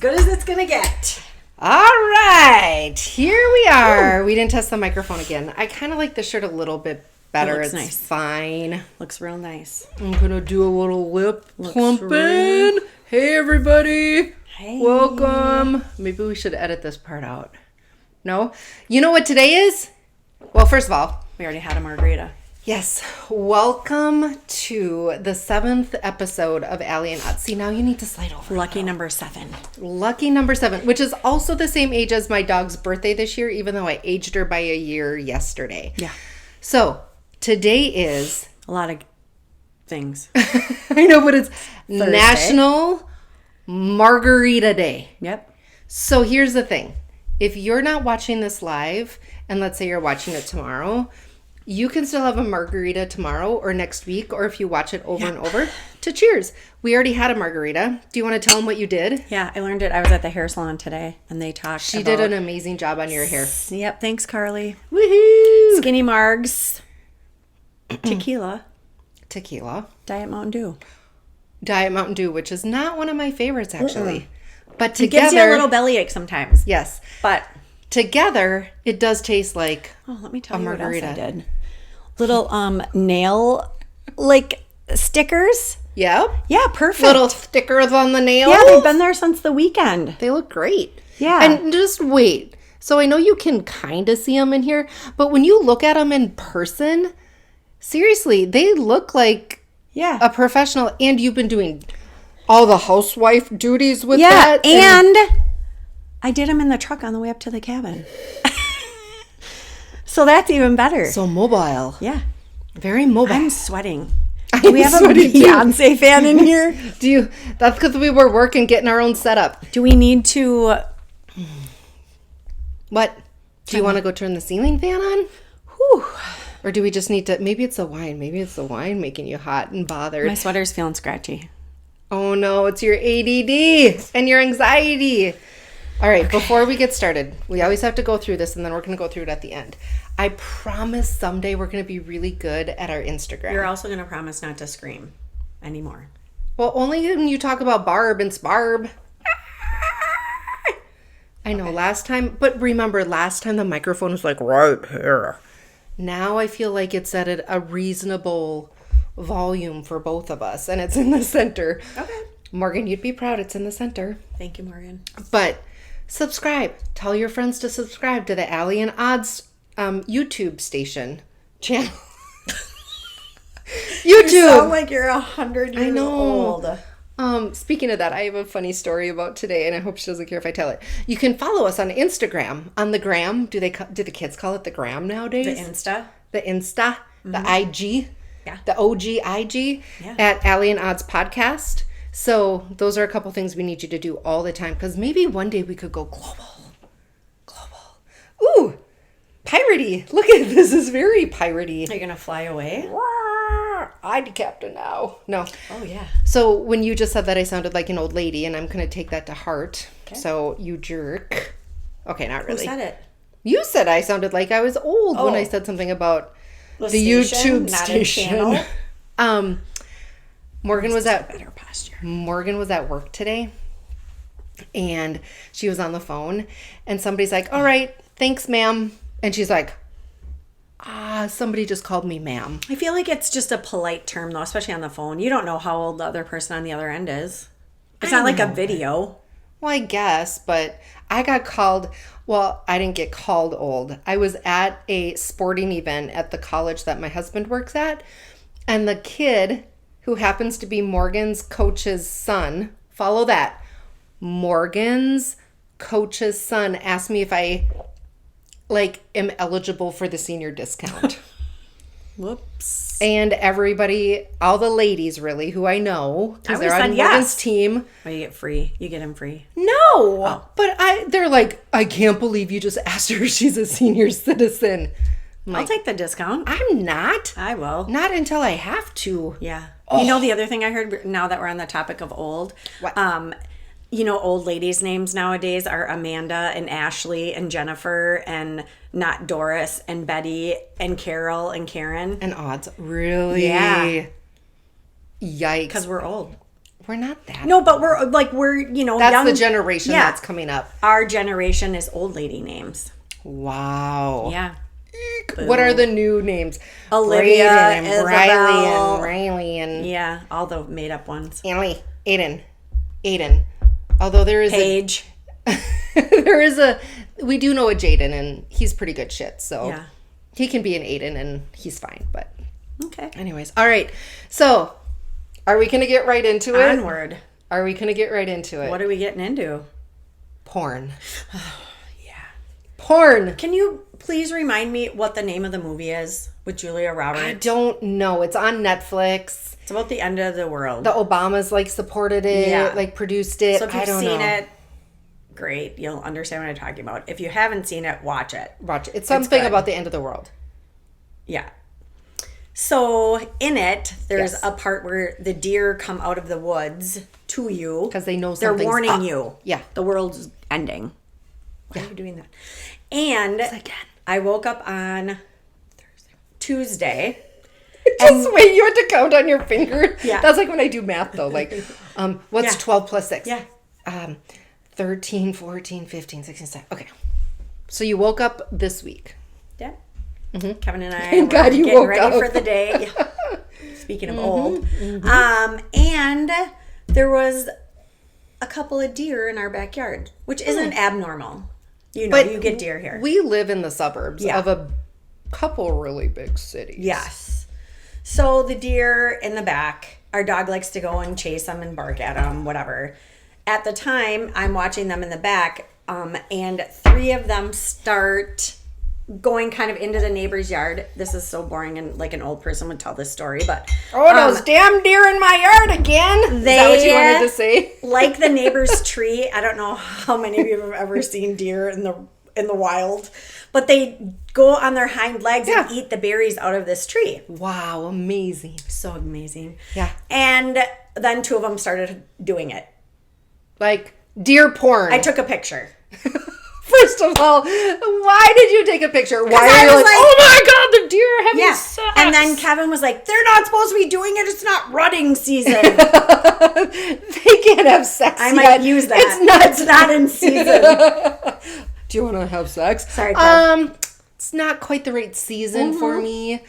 good as it's gonna get. All right, here we are. We didn't test the microphone again. I kind of like the shirt a little bit better. It looks it's nice. Fine. Looks real nice. I'm gonna do a little lip plumping. real- Hey, everybody. Hey. Welcome. Maybe we should edit this part out. No? You know what today is? Well, first of all, We already had a margarita. yes. Welcome to the 7th episode of Allie and Odd. See, now you need to slide over. Lucky number 7. Lucky number 7, which is also the same age as my dog's birthday this year, even though I aged her by a year yesterday. Yeah. So today is... A lot of things. I know, but it's National Margarita Day. Yep. So here's the thing. If you're not watching this live, and let's say you're watching it tomorrow, you can still have a margarita tomorrow or next week, or if you watch it over and over, to cheers. We already had a margarita. Do you want to tell them what you did? Yeah, I learned it. I was at the hair salon today, and they talked She did an amazing job on your hair. Yep, thanks, Carly. Woohoo! Skinny Margs. Tequila. Tequila. Diet Mountain Dew. Diet Mountain Dew, which is not one of my favorites, actually. But It gives you a together... little bellyache sometimes. Yes. But... Together, it does taste like Oh, let me tell a you margarita. what else I did. Little nail stickers. Yep. Yeah, perfect. Little stickers on the nails. Yeah, they've been there since the weekend. They look great. Yeah. And just wait. So I know you can kind of see them in here, but when you look at them in person, seriously, they look like Yeah. a professional. And you've been doing all the housewife duties with Yeah, that. and I did them in the truck on the way up to the cabin. So that's even better. So mobile. Yeah. Very mobile. I'm sweating. Do we have a sweating too. Beyonce fan in here? That's because we were working, getting our own setup. Do we need to... What? Do you want to go turn the ceiling fan on? Whew. Or do we just need to... Maybe it's the wine. Maybe it's the wine making you hot and bothered. My sweater's feeling scratchy. Oh, no. It's your ADD and your anxiety. All right. Before we get started, we always have to go through this, and then we're going to go through it at the end. I promise someday we're going to be really good at our Instagram. You're also going to promise not to scream anymore. Well, only when you talk about Barb and Sparb. I know, last time, but remember, last time the microphone was like right here. Now I feel like it's at a reasonable volume for both of us, and it's in the center. Okay. Morgan, you'd be proud it's in the center. Thank you, Morgan. But subscribe. Tell your friends to subscribe to the Allie and Odds YouTube station channel. YouTube. You sound like you're 100 years old. Speaking of that, I have a funny story about today, and I hope she doesn't care if I tell it. You can follow us on Instagram, on the gram. Do the kids call it the gram nowadays? The Insta. The Insta, the IG, Yeah. the OG IG Yeah. at Allie and Odds Podcast. So those are a couple things we need you to do all the time, because maybe one day we could go global. Ooh, piratey. Look at this. Is very piratey. Are you going to fly away? I'm the captain now. No. Oh, yeah. So when you just said that, I sounded like an old lady, and I'm going to take that to heart. Okay. So you jerk. Okay, not really. Who said it? You said I sounded like I was old when Oh. I said something about the station, YouTube not a station. channel? Morgan was at Better posture. work today, and she was on the phone, and somebody's like, "All right, thanks, ma'am," and she's like, somebody just called me ma'am. I feel like it's just a polite term, though, especially on the phone. You don't know how old the other person on the other end is. It's not like a video. Well, I guess, but I got called. Well, I didn't get called old. I was at a sporting event at the college that my husband works at, and the kid who happens to be Morgan's coach's son, follow that, Morgan's coach's son asked me if I am eligible for the senior discount. Whoops. And everybody, all the ladies really, who I know, because I they're would've on said Morgan's yes. team. Well, you get free. You get him free. No, but they're like, I can't believe you just asked her if she's a senior citizen. I'm I'll like, take the discount. I'm not. I will. Not until I have to. Yeah. You know the other thing I heard, now that we're on the topic of old? What? You know, old ladies' names nowadays are Amanda and Ashley and Jennifer and not Doris and Betty and Carol and Karen. And odds, really? Yeah. Yikes. Because we're old. We're not that. No, but we're That's young. the generation that's coming up. Our generation is old lady names. Wow. Yeah. What are the new names? Olivia, Braden and Isabel. Riley and Yeah, all the made up ones. Aiden. Although there is Paige. we do know a Jaden, and he's pretty good shit. So Yeah. he can be an Aiden, and he's fine. But Okay. anyways, all right. So are we gonna get right into it? Onward. Are we gonna get right into it? What are we getting into? Porn. Yeah. Porn. Can you please remind me what the name of the movie is with Julia Roberts? I don't know. It's on Netflix. It's about the end of the world. The Obamas supported it, produced it. So if I you've don't seen know. it, great. You'll understand what I'm talking about. If you haven't seen it, watch it. Watch it. It's something good. about the end of the world. Yeah. So in it, there's Yes. a part where the deer come out of the woods to you. Because they know They're something's warning up. you. Yeah. The world's ending. Why are you doing that? And I woke up on Tuesday. Just wait, you had to count on your finger. Yeah. That's like when I do math though. What's Yeah. 12 plus 6? Yeah. 13, 14, 15, 16, 17. Okay. So you woke up this week. Yeah. Kevin and I Thank were God you getting woke ready up. for the day. Yeah. Speaking of old. And there was a couple of deer in our backyard, which isn't abnormal. You know, you get deer here. We live in the suburbs Yeah. of a couple really big cities. Yes. So the deer in the back, our dog likes to go and chase them and bark at them, whatever. At the time, I'm watching them in the back, and 3 of them start going kind of into the neighbor's yard. This is so boring, and like an old person would tell this story, but Those damn deer in my yard again. Is that what you wanted to say? like the neighbor's tree. I don't know how many of you have ever seen deer in the wild, but they go on their hind legs and eat the berries out of this tree. Wow, amazing. So amazing. Yeah. And then 2 of them started doing it. Like deer porn. I took a picture. First of all, why did you take a picture? Why I are you was like, like- oh my god, the deer are having sex? And then Kevin was like, they're not supposed to be doing it. It's not rutting season. They can't have sex I yet. might use that. It's not in season. Do you want to have sex? Sorry, Kev. It's not quite the right season for me.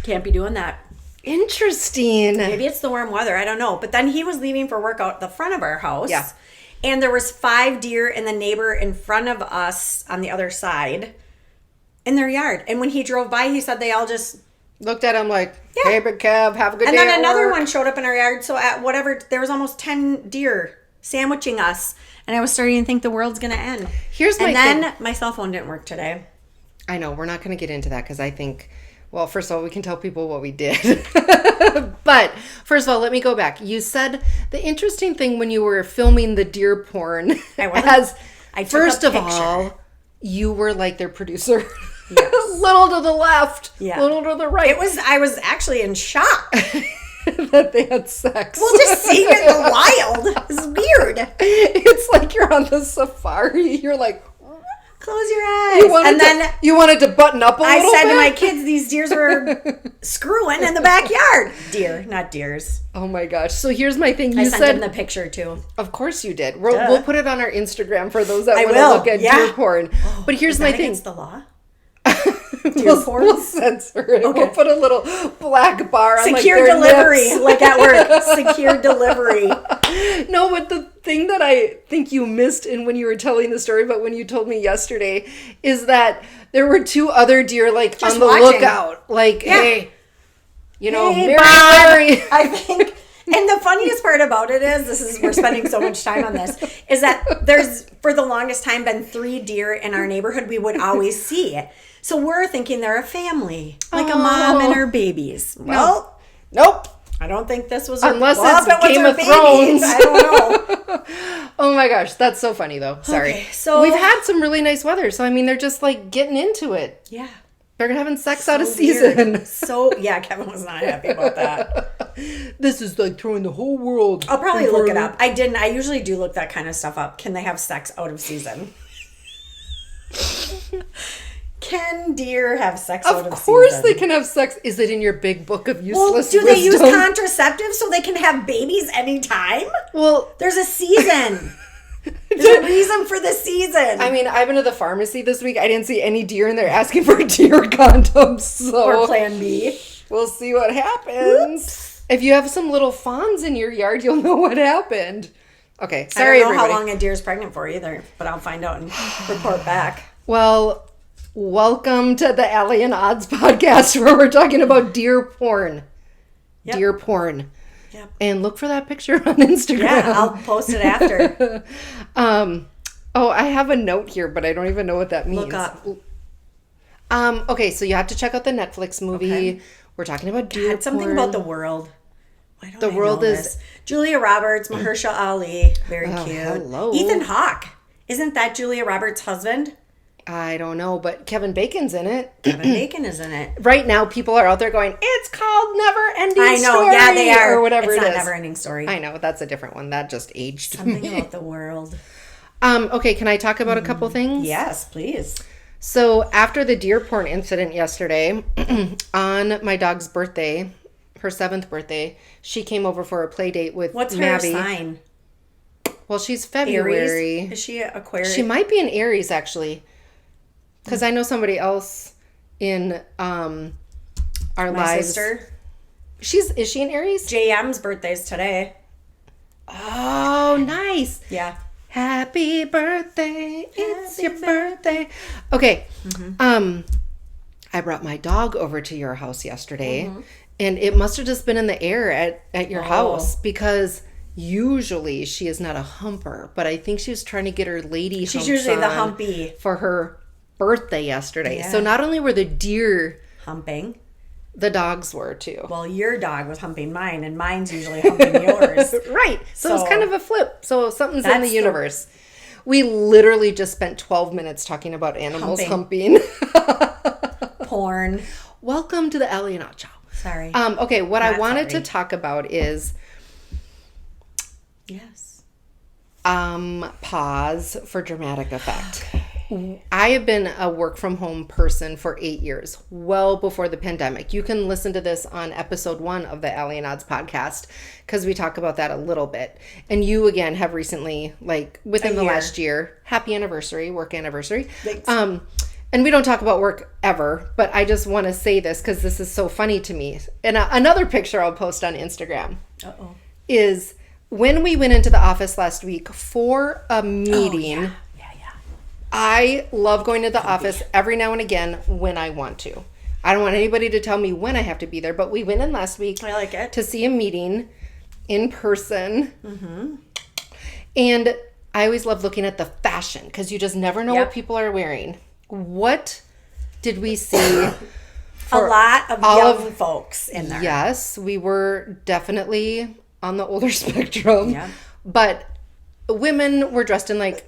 Can't be doing that. Interesting. Maybe it's the warm weather. I don't know. But then he was leaving for work out the front of our house. Yeah. And there was 5 deer in the neighbor in front of us on the other side in their yard. And when he drove by, he said they all just... Looked at him like, hey, big Kev, have a good And day then at another work. one showed up in our yard. So at whatever, there was almost 10 deer sandwiching us. And I was starting to think the world's going to end. Here's my And then thing. my cell phone didn't work today. I know, we're not going to get into that because I think, well, first of all, we can tell people what we did. But first of all, let me go back. You said the interesting thing when you were filming the deer porn I wasn't. I took a first of picture. all, you were like their producer. Yes. Little to the left, little to the right. I was actually in shock. That they had sex. Well, just seeing it in the wild is weird. It's like you're on the safari. You're like, Close your eyes. you wanted to button up a little bit? I said to my kids, these deers were screwing in the backyard. Deer, not deers. Oh my gosh. So here's my thing. You I sent said, them the picture too. of course you did. We'll put it on our Instagram for those that want to will, look at yeah. deer porn. But here's Is my that thing. against the law? Deer porn? We'll censor it. Okay. We'll put a little black bar on Secure their delivery, nips. like at work. Secure delivery. No, but the thing that I think you missed in when you were telling the story, but when you told me yesterday, is that there were 2 other deer Just on the watching. lookout. Like, hey, Hey, Mary, Bob. Mary. I think, and the funniest part about it is we're spending so much time on this, is that there's, for the longest time, been 3 deer in our neighborhood we would always see. So we're thinking they're a family, like a mom and her babies. Well, Nope. I don't think this was Unless well, it's if it was Game her of babies, Thrones. I don't know. Oh my gosh, that's so funny though. Sorry. Okay, so- we've had some really nice weather, so I mean they're just like getting into it. Yeah. They're having sex out of So season. weird. So yeah, Kevin was not happy about that. This is like throwing the whole world. I'll probably in look front it of up. I didn't. I usually do look that kind of stuff up. Can they have sex out of season? Can deer have sex out Of of course season? they can have sex. Is it in your big book of Well, useless do they use wisdom? contraceptives so they can have babies anytime? Well, There's a season. There's a reason for the season. I mean, I've been to the pharmacy this week. I didn't see any deer in there asking for deer condoms. So or Plan B. we'll see what happens. Oops. If you have some little fawns in your yard, you'll know what happened. Okay, I sorry, don't know everybody. how long a deer's pregnant for either, but I'll find out and report back. Well, welcome to the Allie and Odds podcast where we're talking about deer porn. Yep. Deer porn. Yep. And look for that picture on Instagram. Yeah, I'll post it after. I have a note here, but I don't even know what that means. Look up. Okay, so you have to check out the Netflix movie. Okay. We're talking about deer Had something porn. about the world. Why don't The I world know is- this? Julia Roberts, Mahershala Ali, very Oh, cute. hello. Ethan Hawke, isn't that Julia Roberts' husband? I don't know, but Kevin Bacon's in it. Kevin Bacon is in it. Right now, people are out there going, it's called Never Ending I know, Story. yeah, they are. Or whatever it's it not is. Never Ending Story. I know, that's a different one. That just aged Something me. about the world. Okay, can I talk about a couple things? Yes, please. So after the deer porn incident yesterday, on my dog's birthday, her 7th birthday, she came over for a play date with What's her Nabby. sign? Well, she's February. Aries? Is she Aquarius? She might be an Aries, actually. Because I know somebody else in our My lives. sister. Is she an Aries? JM's birthday's today. Oh, nice. Yeah. Happy birthday. It's your birthday. Okay. I brought my dog over to your house yesterday. And it must have just been in the air at your house because usually she is not a humper, but I think she was trying to get her lady She's humps usually the on humpy. for her birthday yesterday. Yeah. So not only were the deer, Humping. the dogs were too. Well, your dog was humping mine, and mine's usually humping yours. Right. So it's So- kind of a flip. So something's in the That's the- universe. We literally just spent 12 minutes talking about animals humping. Porn. Welcome to the Allie and Odd Show. Sorry. Okay, what I Not wanted sorry. to talk about is Yes. pause for dramatic effect. I have been a work from home person for 8 years, well before the pandemic. You can listen to this on episode 1 of the Allie and Odds podcast because we talk about that a little bit. And you again have recently, like within the year. last year, happy anniversary, work anniversary. Thanks. And we don't talk about work ever, but I just want to say this because this is so funny to me. And another picture I'll post on Instagram Uh-oh. is when we went into the office last week for a meeting. Yeah. I love going to the office every now and again when I want to. I don't want anybody to tell me when I have to be there, but we went in last week I like it. to see a meeting in person. And I always love looking at the fashion because you just never know Yep. what people are wearing. What did we see? A lot of all young of- folks in there. Yes, we were definitely on the older spectrum. Yeah. But women were dressed in like,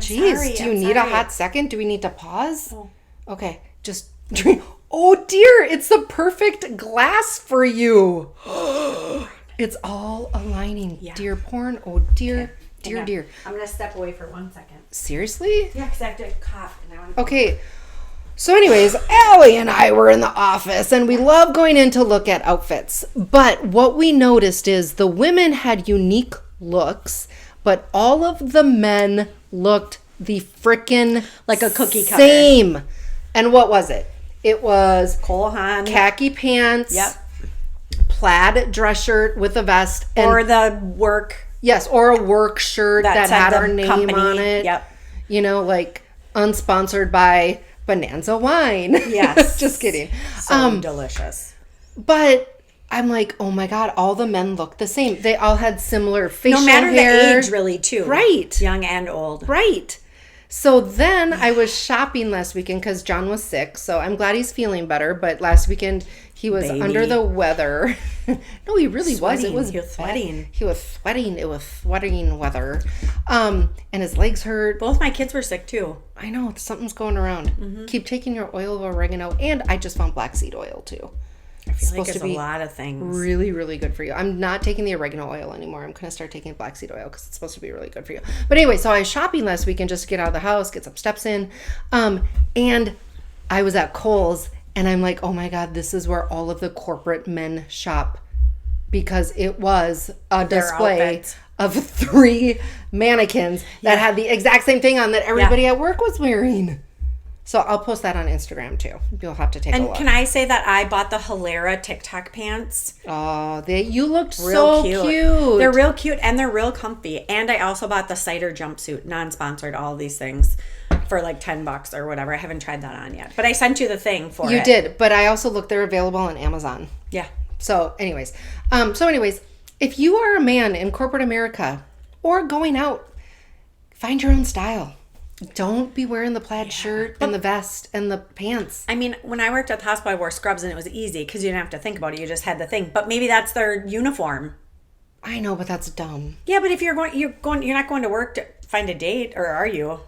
geez, sorry, do you I'm need sorry. a hot second? Do we need to pause? Oh. Okay, just drink. Oh dear, it's the perfect glass for you. It's all aligning. Yeah. Dear porn. Oh dear, Hang on. dear. I'm going to step away for 1 second. Seriously? Yeah, because I have to cough. And I want Okay. So anyways, Allie and I were in the office and we love going in to look at outfits. But what we noticed is the women had unique looks, but all of the men looked the frickin' Like a cookie cutter. same. And what was it? It was Cole Haan. khaki pants, Yep. plaid dress shirt with a vest, and Or the work yes, or a work shirt that said had the our name company. on it. Yep. You know, like unsponsored by Bonanza Wine. Yes. Just kidding. So delicious. But I'm like, oh my God, all the men look the same. They all had similar facial No matter hair. the age, really, too. Right. Young and old. Right. So then I was shopping last weekend because John was sick. So I'm glad he's feeling better. But last weekend he was Baby. under the weather. No, he really was. It Sweating. was He was sweating. He was sweating. It was sweating weather. And his legs hurt. Both my kids were sick, too. I know something's going around. Keep taking your oil of oregano. And I just found black seed oil too. I feel like supposed it's to a be lot of things. Really, really good for you. I'm not taking the oregano oil anymore. I'm going to start taking black seed oil because it's supposed to be really good for you. But anyway, so I was shopping last weekend just to get out of the house, get some steps in. And I was at Kohl's and I'm like, oh my God, this is where all of the corporate men shop. Because it was a display of 3 mannequins that had the exact same thing on that everybody at work was wearing. So I'll post that on Instagram too. You'll have to take a look. And can I say that I bought the Hilera TikTok pants? Oh, you looked so cute. They're real cute and they're real comfy. And I also bought the cider jumpsuit, non-sponsored, all of these things for like $10 or whatever. I haven't tried that on yet. But I sent you the thing for it. You did, but I also looked, they're available on Amazon. Yeah. So anyways, if you are a man in corporate America or going out, find your own style. Don't be wearing the plaid shirt and the vest and the pants. I mean, when I worked at the hospital, I wore scrubs and it was easy because you didn't have to think about it. You just had the thing. But maybe that's their uniform. I know, but that's dumb. Yeah, but if you're not going to work to find a date, or are you?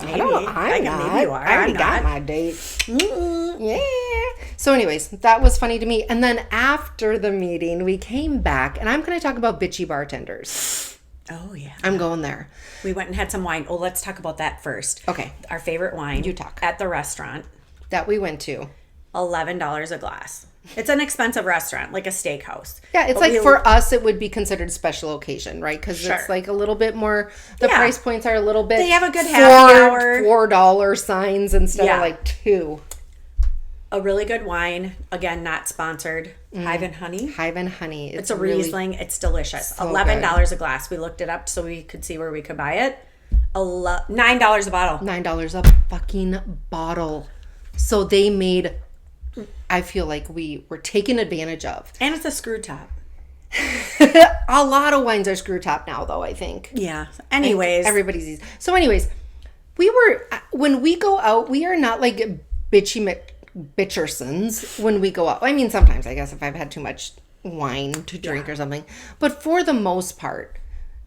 Maybe. I don't know. Maybe you are. I already got my date. Mm-hmm. Yeah. So anyways, that was funny to me. And then after the meeting, we came back, and I'm going to talk about bitchy bartenders. Oh, yeah. I'm going there. We went and had some wine. Oh, let's talk about that first. Okay. Our favorite wine. You talk. At the restaurant. That we went to. $11 a glass. It's an expensive restaurant, like a steakhouse. Yeah, it's for us, it would be considered special occasion, right? Because it's like a little bit more, the price points are a little bit. They have a good happy hour. $4 signs instead of like $2. A really good wine. Again, not sponsored. Hive and Honey. Hive and Honey. It's a Riesling. It's delicious. So $11 a glass. We looked it up so we could see where we could buy it. $9 a bottle. $9 a fucking bottle. So they made, I feel like we were taken advantage of. And it's a screw top. A lot of wines are screw top now, though, I think. Yeah. Anyways. Everybody's easy. So anyways, when we go out, we are not like bitchy bitchersons when we go out. I mean, sometimes, I guess, if I've had too much wine to drink or something. But for the most part,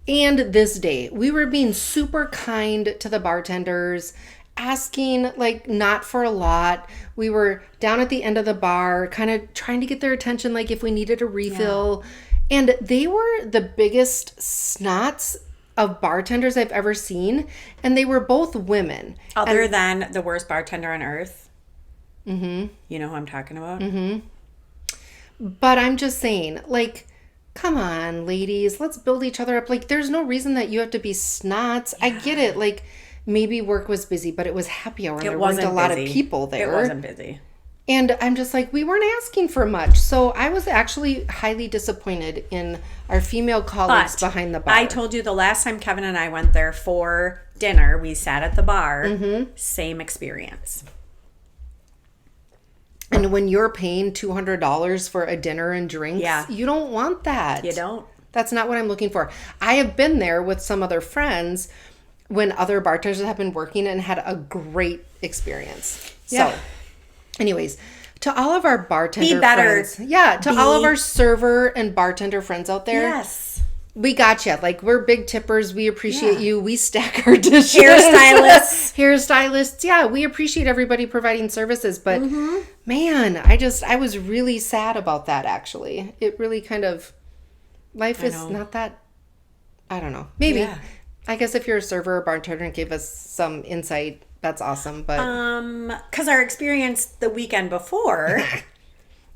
and this day, we were being super kind to the bartenders, asking, like, not for a lot. We were down at the end of the bar, kind of trying to get their attention, like, if we needed a refill. Yeah. And they were the biggest snots of bartenders I've ever seen. And they were both women. Other than the worst bartender on earth. Mm-hmm. You know who I'm talking about? Mm-hmm. But I'm just saying, like, come on, ladies, let's build each other up. Like, there's no reason that you have to be snots. Yeah. I get it. Like, maybe work was busy, but it was happy hour. And there weren't a lot of people there. It wasn't busy. And I'm just like, we weren't asking for much. So I was actually highly disappointed in our female colleagues behind the bar. I told you the last time Kevin and I went there for dinner, we sat at the bar. Mm-hmm. Same experience. And when you're paying $200 for a dinner and drinks, you don't want that. You don't. That's not what I'm looking for. I have been there with some other friends when other bartenders have been working and had a great experience. Yeah. So, anyways, to all of our bartender friends. Yeah, to all of our server and bartender friends out there. Yes. We got you. Like, we're big tippers. We appreciate you. We stack our dishes. Hairstylists. Yeah, we appreciate everybody providing services. But, man, I was really sad about that, actually. It really kind of, life is not that, I don't know. Maybe. Yeah. I guess if you're a server or bartender and give us some insight, that's awesome. But because our experience the weekend before.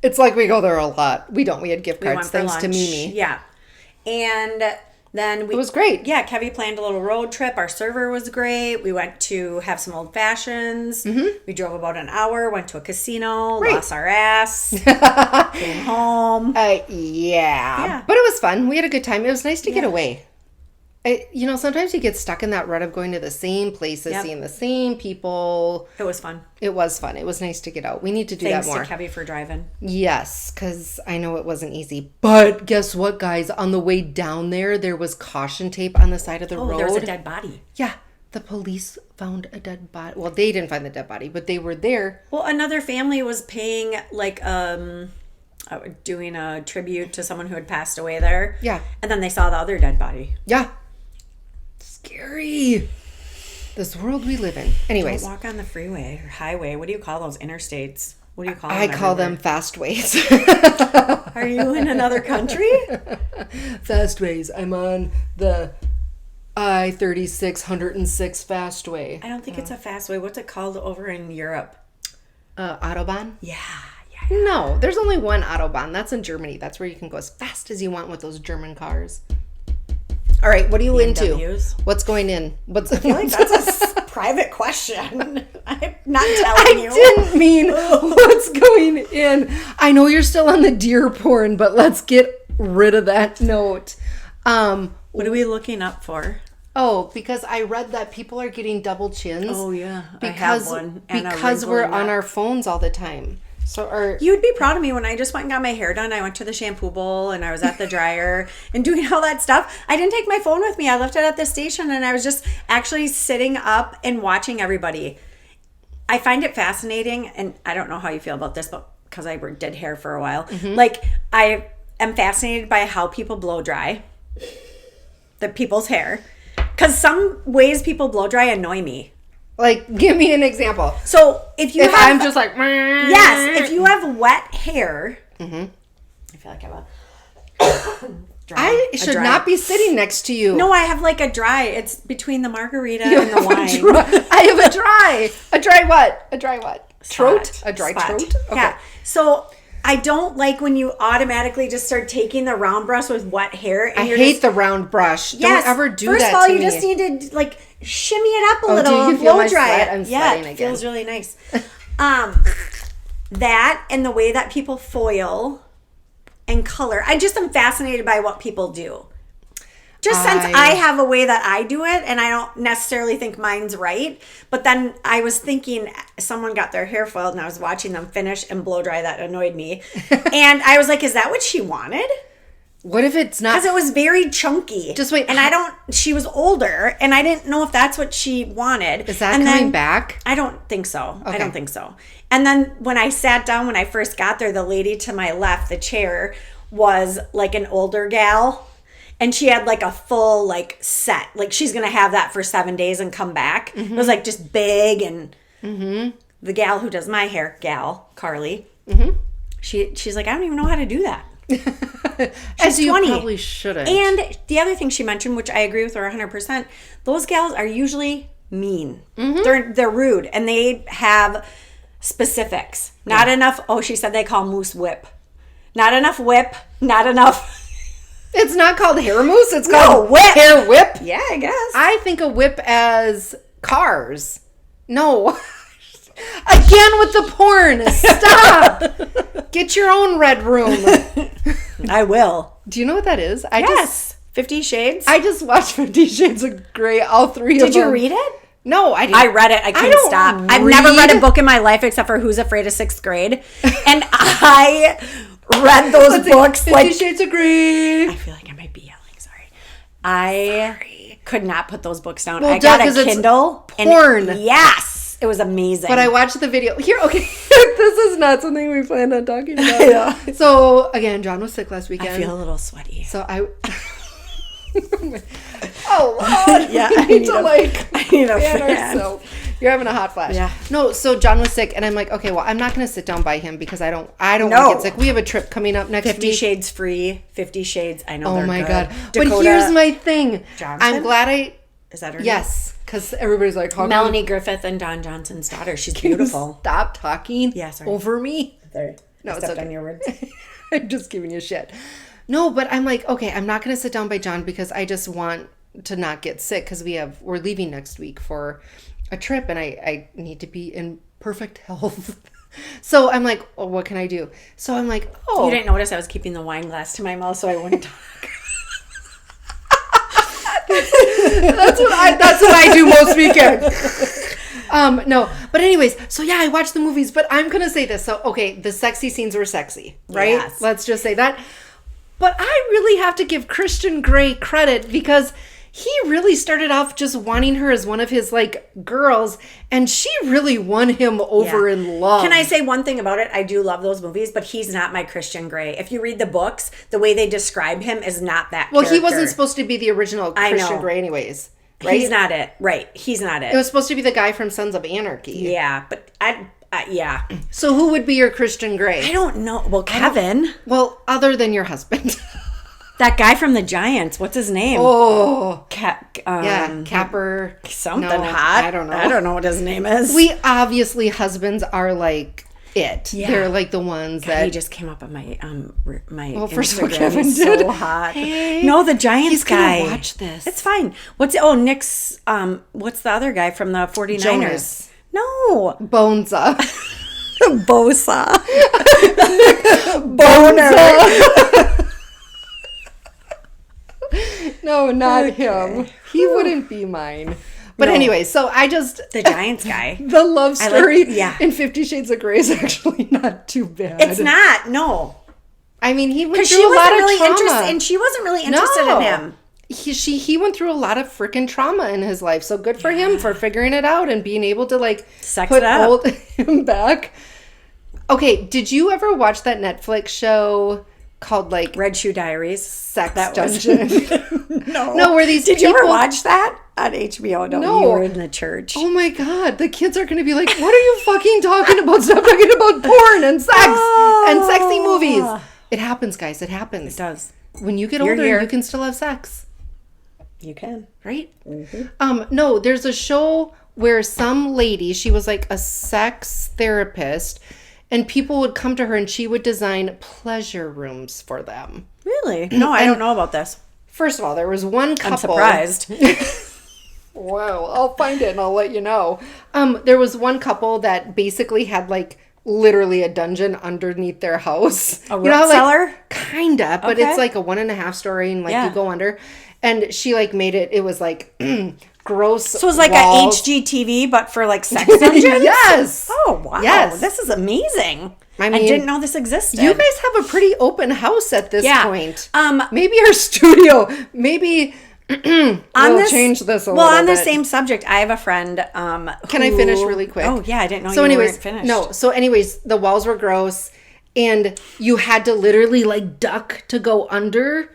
It's like we go there a lot. We don't. We had gift cards thanks to Mimi. Yeah. And then it was great. Yeah, Kevy planned a little road trip. Our server was great. We went to have some old fashions. Mm-hmm. We drove about an hour, went to a casino, lost our ass, came home. Yeah. But it was fun. We had a good time. It was nice to get away. Sometimes you get stuck in that rut of going to the same places, seeing the same people. It was fun. It was fun. It was nice to get out. We need to do that more. Thanks to Kevy for driving. Yes, because I know it wasn't easy. But guess what, guys? On the way down there was caution tape on the side of the road. There was a dead body. Yeah. The police found a dead body. Well, they didn't find the dead body, but they were there. Well, another family was paying, like, doing a tribute to someone who had passed away there. Yeah. And then they saw the other dead body. Yeah. Scary. This world we live in. Anyways. Don't walk on the freeway or highway. What do you call those interstates? What do you call them? I call them fast ways. Are you in another country? Fast ways. I'm on the I-36 106 fast way. I don't think it's a fast way. What's it called over in Europe? Autobahn? Yeah. No, there's only one Autobahn. That's in Germany. That's where you can go as fast as you want with those German cars. All right, what are you into? BMWs. What's going in? I feel like that's a private question. I'm not telling you. I didn't mean what's going in. I know you're still on the deer porn, but let's get rid of that note. What are we looking up for? Oh, because I read that people are getting double chins. Oh, yeah. Because, I have one. And because we're on our phones all the time. So You'd be proud of me when I just went and got my hair done. I went to the shampoo bowl and I was at the dryer and doing all that stuff. I didn't take my phone with me. I left it at the station and I was just actually sitting up and watching everybody. I find it fascinating, and I don't know how you feel about this, but because I did hair for a while, like I am fascinated by how people blow dry the people's hair. Because some ways people blow dry annoy me. like, give me an example. So if you I'm just like, yes, if you have wet hair, I feel like I have I should not be sitting next to you. No, I have like a dry. It's between the margarita and the wine. I have a dry. A dry what? A dry what? Throat? A dry Spot. throat? Okay. Yeah. So I don't like when you automatically just start taking the round brush with wet hair. And I you're hate the round brush. Yes. Don't ever do First that of all, to you me. just need to like shimmy it up a Oh, little do you and feel blow my dry sweat? it. I'm Yeah, sweating it again. feels really nice. That and the way that people foil and color. I just am fascinated by what people do. Just since I have a way that I do it, and I don't necessarily think mine's right. But then I was thinking someone got their hair foiled, and I was watching them finish and blow dry. That annoyed me. And I was like, is that what she wanted? What if it's not? Because it was very chunky. Just wait. And she was older, and I didn't know if that's what she wanted. Is that and coming then, back? I don't think so. Okay. I don't think so. And then when I sat down, when I first got there, the lady to my left, the chair, was like an older gal. And she had like a full like set. Like she's going to have that for 7 days and come back. It was like just big. And the gal who does my hair, Carly, she's like, I don't even know how to do that. As you 20. probably shouldn't. And the other thing she mentioned, which I agree with her 100%, those gals are usually mean. They're rude, and they have specifics. Not enough. Oh, she said they call mousse whip. Not enough whip. Not enough. It's not called hair mousse. It's called whip. Hair whip. Yeah, I guess. I think a whip as cars. No. Again with the porn. Stop. Get your own red room. I will. Do you know what that is? Yes. 50 Shades. I just watched 50 Shades of Grey, all three of them. Did you read it? No, I didn't. I read it. I couldn't don't stop. I've never read a book in my life except for Who's Afraid of Sixth Grade. And I read those books 50 Shades of Grey. I feel like I might be yelling. Sorry. I could not put those books down. Well, I got duh, a 'cause it's Kindle. porn. Yes. It was amazing. But I watched the video. Here, okay. This is not something we planned on talking about. Yeah. So, again, John was sick last weekend. I feel a little sweaty. So I... Oh, Lord. Yeah, I need to, I need a fan fan. ourselves. You're having a hot flash. Yeah. No, so John was sick, and I'm like, okay, well, I'm not going to sit down by him because I don't No. want to get sick. We have a trip coming up next 50 week. Shades free. 50 Shades. I know Oh, they're my good. God. Dakota But here's my thing. Johnson? I'm glad Is that her name? Yes, because everybody's like, how Melanie Griffith and Don Johnson's daughter. She's can you beautiful. stop talking sorry. over me? There. No, it's Stepped okay. on your words. I'm just giving you shit. No, but I'm like, okay, I'm not going to sit down by John because I just want to not get sick because we're leaving next week for a trip and I need to be in perfect health. So I'm like, oh, what can I do? So I'm like, oh. You didn't notice I was keeping the wine glass to my mouth so I wouldn't talk. That's what I do most weekends. No, but anyways, so yeah, I watched the movies, but I'm going to say this. So, okay, the sexy scenes were sexy, right? Yes. Let's just say that. But I really have to give Christian Grey credit because he really started off just wanting her as one of his like girls, and she really won him over in love. Can I say one thing about it? I do love those movies, but he's not my Christian Grey. If you read the books, the way they describe him is not that Well, character. he wasn't supposed to be the original Christian know. Grey anyways, right? He's not it. Right. He's not it. It was supposed to be the guy from Sons of Anarchy. Yeah, but yeah. So who would be your Christian Grey? I don't know. Well, Kevin. Well, other than your husband. That guy from the Giants, what's his name? Oh, Capper. Something No, hot. I don't know. I don't know what his name is. We obviously, husbands are like it. Yeah. They're like the ones that. He just came up on my my first of all, Instagram. Kevin He's did. so hot. Hey, no, the Giants he's guy. gonna watch this. It's fine. Nick's what's the other guy from the 49ers? Jonas. No. Bonza. Bosa. Boner. No, not him. He wouldn't be mine. But No. anyway, so I just The Giants guy. the love story yeah. in 50 Shades of Grey is actually not too bad. It's not. No. I mean, he went Because through she a lot wasn't of really trauma. interested, and she wasn't really interested in him. He went through a lot of freaking trauma in his life. So good for him for figuring it out and being able to like Sex put it up. him back. Okay, did you ever watch that Netflix show called like Red Shoe Diaries. Sex That was- Dungeon? No. No, where these Did you ever people- watch that on HBO? No. You were in the church. Oh my god, the kids are going to be like, what are you fucking talking about? Stop talking about porn and sex and sexy movies. It happens, guys. It happens. It does. When you get You're older, here. you can still have sex. You can. Right? No, there's a show where some lady, she was like a sex therapist, and people would come to her and she would design pleasure rooms for them. Really? No, I don't know about this. First of all, there was one couple. I'm surprised. Wow, I'll find it and I'll let you know. There was one couple that basically had like literally a dungeon underneath their house. A root cellar? Like, kinda, but Okay. it's like a 1.5 story and like Yeah. you go under. And she like made it. It was like gross. So it was like walls. a HGTV, but for like sex dungeons? Yes. Oh, wow. Yes. This is amazing. I I mean, didn't know this existed. You guys have a pretty open house at this Yeah. point. Um, Maybe our studio. Maybe we'll change this a little Well, on the bit. same subject, I have a friend Can I finish really quick? Oh, yeah. I didn't know So you anyways, weren't finished. no. So anyways, the walls were gross and you had to literally like duck to go under.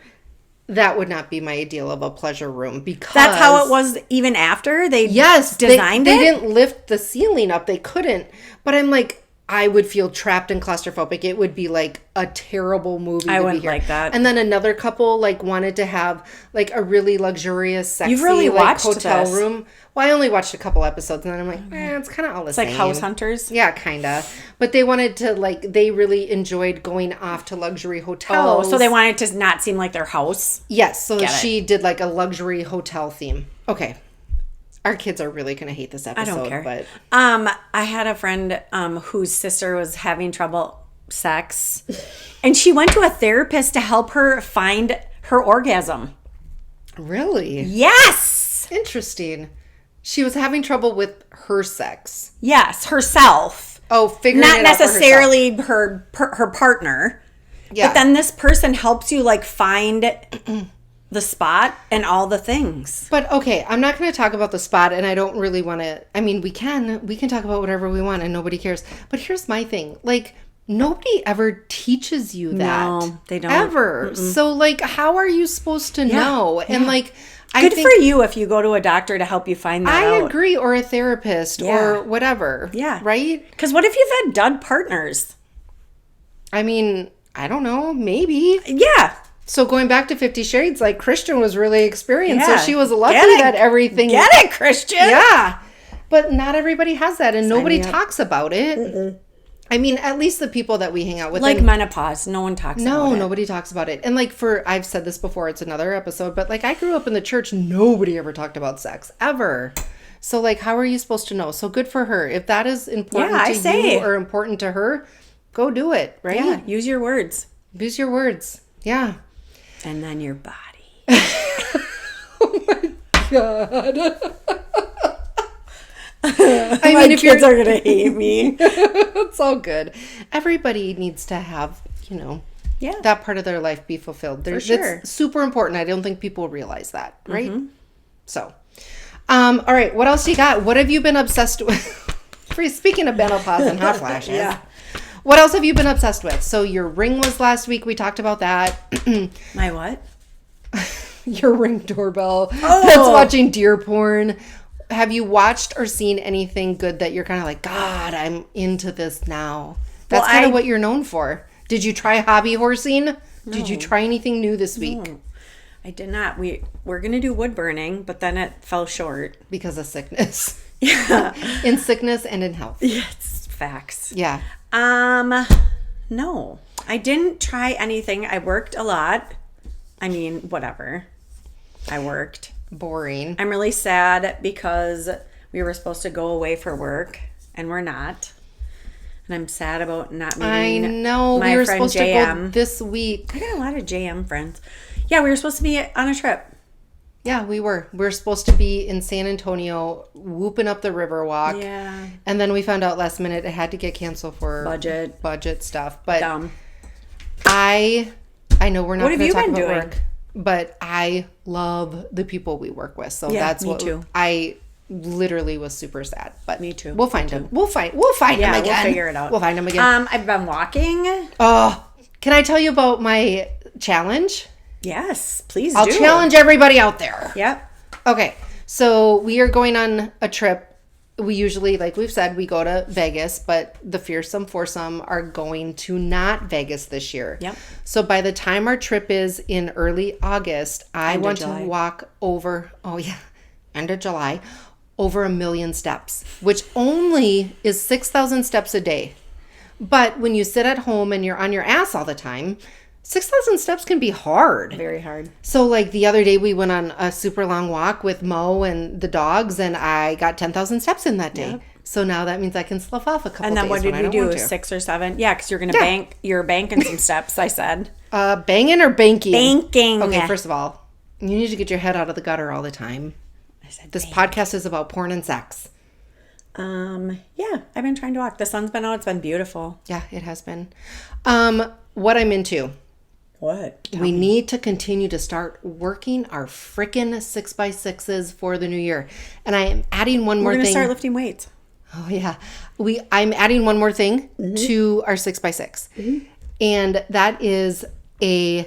That would not be my ideal of a pleasure room because That's how it was even after they designed they it? didn't lift the ceiling up. They couldn't. But I'm like, I would feel trapped and claustrophobic. It would be like a terrible movie. I to wouldn't be here. like that. And then another couple like wanted to have like a really luxurious, sexy You've really like watched hotel this. room. Well, I only watched a couple episodes and then I'm like, it's kind of all the It's same. like House Hunters. Yeah, kind of. But they wanted to like, they really enjoyed going off to luxury Oh, hotels. so they wanted to not seem like their house. Yes, so Get it. she did like a luxury hotel theme. Okay. Our kids are really going to hate this episode. I don't care. But I had a friend whose sister was having trouble sex, and she went to a therapist to help her find her orgasm. really? Yes. Interesting. She was having trouble with her sex. Yes, herself. Oh, figuring Not it out for herself. necessarily her partner. Yeah. But then this person helps you like find the spot and all the things. But okay, I'm not going to talk about the spot and I don't really want to. I mean, we can talk about whatever we want and nobody cares. But here's my thing. Like, nobody ever teaches you that. No, they don't. Ever. So like, how are you supposed to know? And like, I Good think for you if you go to a doctor to help you find that I out. agree, or a therapist Yeah. or whatever. Yeah. Right? Because what if you've had dud partners? I mean, I don't know, maybe. Yeah. So going back to 50 Shades, like Christian was really experienced. Yeah. So she was lucky Get it. that everything. Get it, Christian? Yeah. But not everybody has that and nobody me up. talks about it. I mean, at least the people that we hang out with. Like and- menopause. No one talks about no, it. nobody talks about it. And like I've said this before, it's another episode, but like I grew up in the church, nobody ever talked about sex ever. So like, how are you supposed to know? So good for her. If that is important Yeah, I to say. you or important to her, go do it, right? Yeah, use your words. Use your words. Yeah. And then your body. God. I mean, if kids are going to hate me. It's all good. Everybody needs to have, Yeah. that part of their life be fulfilled. For sure. It's super important. I don't think people realize that, right? So, all right. What else you got? What have you been obsessed with? Speaking of menopause and hot flashes. Yeah. What else have you been obsessed with? So your ring was last week. We talked about that. My what? Your Ring doorbell. Oh. That's watching deer porn. Have you watched or seen anything good that you're kind of like, God, I'm into this now? That's Well, kind of what you're known for. Did you try hobby horsing? Did you try anything new this week? No, I did not. We're going to do wood burning, but then it fell short. Because of sickness. Yeah. In sickness and in health. Yes, facts. Yeah. No. I didn't try anything. I worked a lot. I mean, whatever. I worked. Boring. I'm really sad because we were supposed to go away for work and we're not. And I'm sad about not meeting I know. my We were friend supposed JM. to go this week. I got a lot of JM friends. Yeah, we were supposed to be on a trip. Yeah, we were. We were supposed to be in San Antonio whooping up the Riverwalk. Yeah. And then we found out last minute it had to get canceled for budget stuff. But Dumb. I know we're not What have going to you talk been about doing? work, but I love the people we work with. So Yeah, that's me what too. I literally was super sad. But Me too. We'll find him. We'll find him Yeah, again. we'll figure it out. We'll find him again. I've been walking. Oh, can I tell you about my challenge? Yes, please I'll do. challenge everybody out there. Yep. Okay, so we are going on a trip. We usually, like we've said, we go to Vegas, but the fearsome foursome are going to not Vegas this year. Yep. So by the time our trip is in early August, I End of want July. to walk over, end of July, over 1 million steps, which only is 6,000 steps a day. But when you sit at home and you're on your ass all the time, 6,000 steps can be hard. Very hard. So like the other day we went on a super long walk with Mo and the dogs and I got 10,000 steps in that day. Yep. So now that means I can slough off a couple And then days what did when I we don't do? want to. 6 or 7? Yeah, because you're going to you're banking some steps, I said. Banging or banking? Banking. Okay, first of all, you need to get your head out of the gutter all the time. I said This podcast is about porn and sex. Yeah, I've been trying to walk. The sun's been out. It's been beautiful. Yeah, it has been. What I'm into. What? We need to continue to start working our frickin' 6x6s for the new year. And I am adding one We're more going to thing. start lifting weights. Oh yeah. I'm adding one more thing to our 6x6. And that is a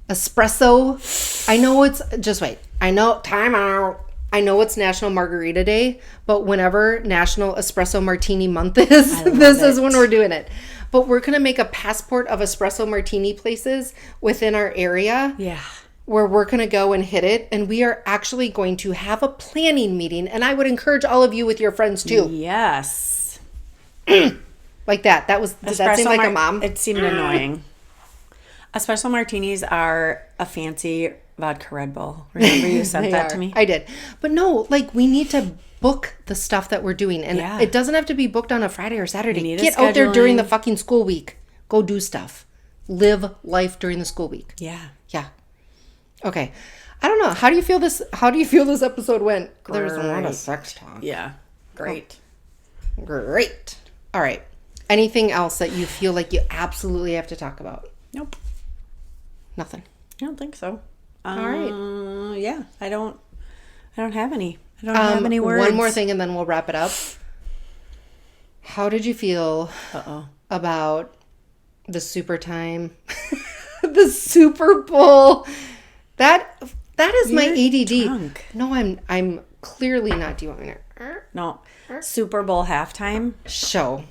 espresso. I know it's just wait. I know time out. I know it's National Margarita Day, but whenever National Espresso Martini Month is, this is when we're doing it. But we're going to make a passport of espresso martini places within our area. Yeah. Where we're going to go and hit it. And we are actually going to have a planning meeting. And I would encourage all of you with your friends too. Yes. Like that. Did that seem like a mom? It seemed annoying. Espresso martinis are a fancy vodka Red Bull. Remember you sent that to me? I did. But no, like we need to book the stuff that we're doing. And Yeah. it doesn't have to be booked on a Friday or Saturday. need a Get out there during scheduling. the fucking school week. Go do stuff. Live life during the school week. Yeah. Yeah. Okay. I don't know. How do you feel this episode went? There's a lot of Great. sex talk. Yeah. Great. Great. All right. Anything else that you feel like you absolutely have to talk about? Nope. Nothing. I don't think so. All right. Yeah. I don't have any. I don't have any words. One more thing and then we'll wrap it up. How did you feel about the super time? The Super Bowl? That is my ADD. drunk. No, I'm clearly not. Do you want me to? No. Super Bowl halftime. Show.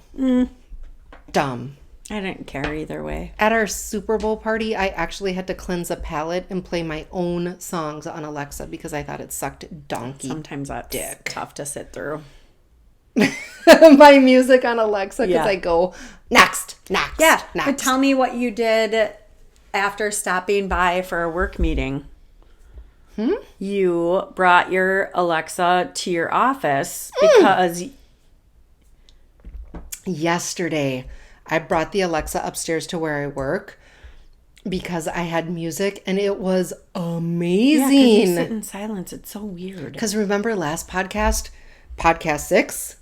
Dumb. I didn't care either way. At our Super Bowl party, I actually had to cleanse a palette and play my own songs on Alexa because I thought it sucked donkey. Sometimes that's tough to sit through. My music on Alexa because Yeah. I go next. Yeah. But next. tell me what you did after stopping by for a work meeting. You brought your Alexa to your office because Yesterday, I brought the Alexa upstairs to where I work because I had music and it was you amazing. sit in silence. It's so weird. Because remember last podcast 6,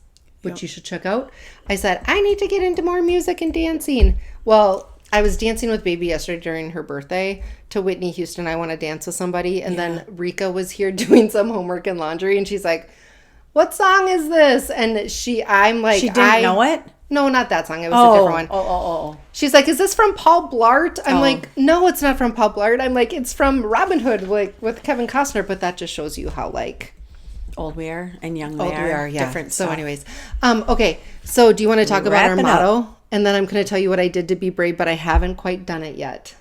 which you should check out, I said, I need to get into more music and dancing. Well, I was dancing with Baby yesterday during her birthday to Whitney Houston, I Want to Dance with Somebody. And then Rika was here doing some homework and laundry. And she's like, what song is this? And I'm like, She didn't know it? No, not that song. It was a different one. Oh. She's like, is this from Paul Blart? I'm like, no, it's not from Paul Blart. I'm like, it's from Robin Hood, like with Kevin Costner. But that just shows you how like Old we are and young old we we are. are. Yeah. Different So stuff. anyways, okay. So do you want to talk about our Wrapping up. motto? And then I'm going to tell you what I did to be brave, but I haven't quite done it yet.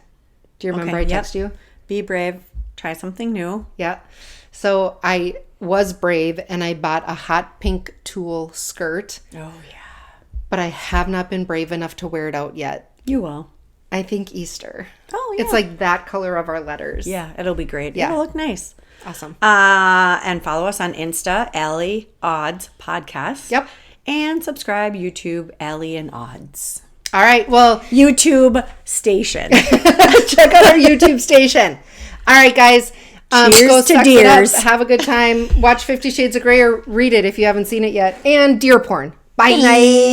Do you remember I texted you? Be brave. Try something new. Yeah. So I was brave and I bought a hot pink tulle skirt. Oh, yeah. But I have not been brave enough to wear it out yet. You will. I think Easter. Oh, yeah. It's like that color of our letters. Yeah, it'll be great. Yeah. It'll look nice. Awesome. And follow us on Insta, Allie Odds Podcast. Yep. And subscribe YouTube, Allie and Odds. All right. Well, YouTube station. check out our YouTube station. All right, guys. Cheers go to sex it up, deers. have a good time. Watch 50 Shades of Grey or read it if you haven't seen it yet. And deer porn. Bye. Good night.